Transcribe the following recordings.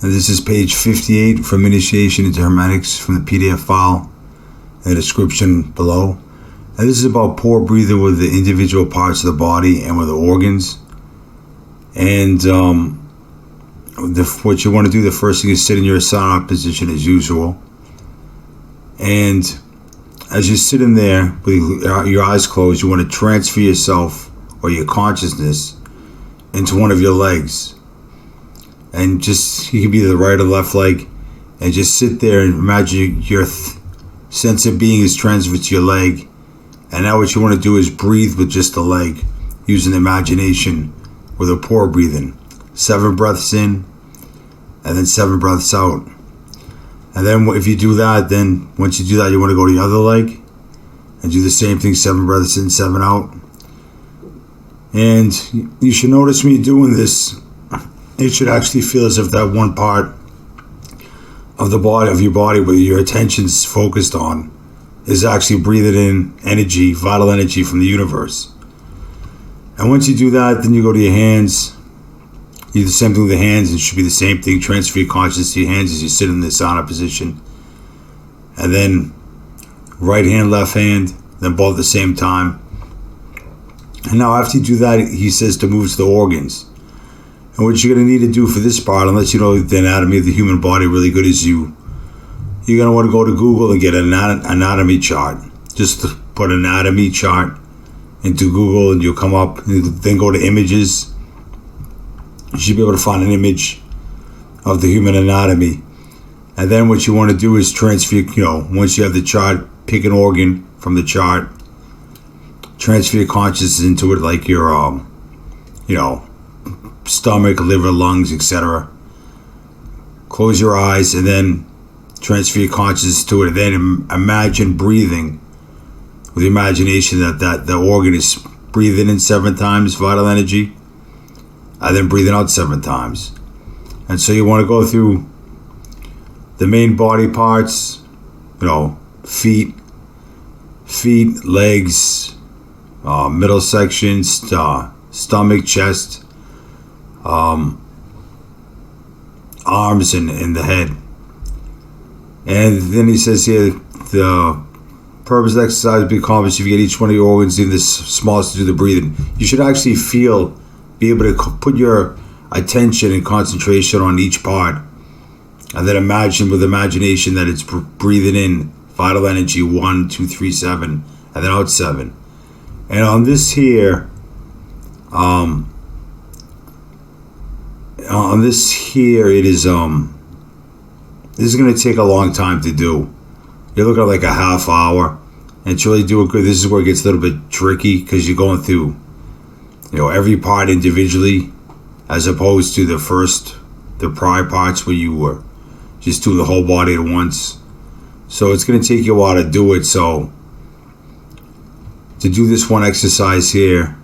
And this is page 58 from Initiation into Hermetics from the PDF file in the description below. And this is about pore breathing with the individual parts of the body and with the organs. And what you want to do, the first thing is sit in your sauna position as usual. And as you're sitting there with your eyes closed, you want to transfer yourself or your consciousness into one of your legs. And just, you can be the right or left leg, and just sit there and imagine your sense of being is transferred to your leg. And now what you want to do is breathe with just the leg, using imagination with a pore breathing. 7 breaths in, and then 7 breaths out. And then if you do that, then once you do that, you want to go to the other leg and do the same thing, 7 breaths in, 7 out. And you should notice when you're doing this, it should actually feel as if that one part of the body, of your body, where your attention's focused on, is actually breathing in energy, vital energy from the universe. And once you do that, then you go to your hands. You do the same thing with the hands. It should be the same thing. Transfer your consciousness to your hands as you sit in the sauna position. And then right hand, left hand, then both at the same time. And now after you do that, he says to move to the organs. And what you're going to need to do for this part, unless you know the anatomy of the human body really good as you're going to want to go to Google and get an anatomy chart. Just put anatomy chart into Google and you'll come up, then go to images. You should be able to find an image of the human anatomy. And then what you want to do is transfer, once you have the chart, pick an organ from the chart, transfer your consciousness into it, like your, stomach, liver, lungs, etc. Close your eyes and then transfer your consciousness to it. And then imagine breathing with the imagination that the organ is breathing in 7 times vital energy, and then breathing out 7 times. And so you want to go through the main body parts, feet, legs, middle section, stomach, chest, arms, and the head. And then he says here, the purpose of the exercise will be accomplished if you get each one of your organs in this smallest to do the breathing. You should actually be able to put your attention and concentration on each part, and then imagine with imagination that it's breathing in vital energy 1, 2, 3, 7, and then out 7. And on this here, it is this is going to take a long time to do. You're looking at like a half hour, and to really do it good, this is where it gets a little bit tricky, because you're going through every part individually, as opposed to the prior parts where you were just doing the whole body at once. So it's going to take you a while to do it. So to do this one exercise here,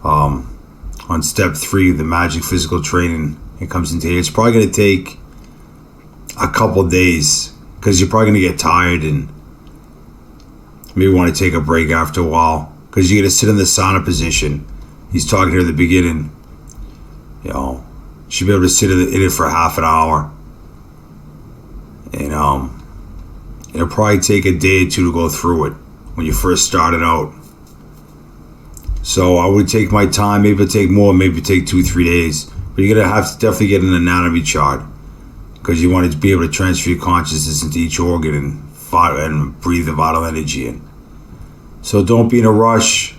on step 3, the magic physical training, it comes into here. It's probably going to take a couple days, because you're probably going to get tired and maybe want to take a break after a while, because you're going to sit in the sauna position. He's talking here at the beginning. You should be able to sit in it for half an hour. And it'll probably take a day or 2 to go through it when you first started out. So I would take my time. Maybe it'll take more, maybe take 2-3 days. But you're going to have to definitely get an anatomy chart, because you want to be able to transfer your consciousness into each organ and breathe the vital energy in. So don't be in a rush.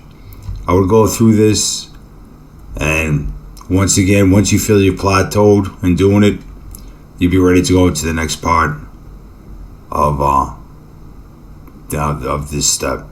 I would go through this, and once you feel you're plateaued in doing it, you'll be ready to go to the next part of this step.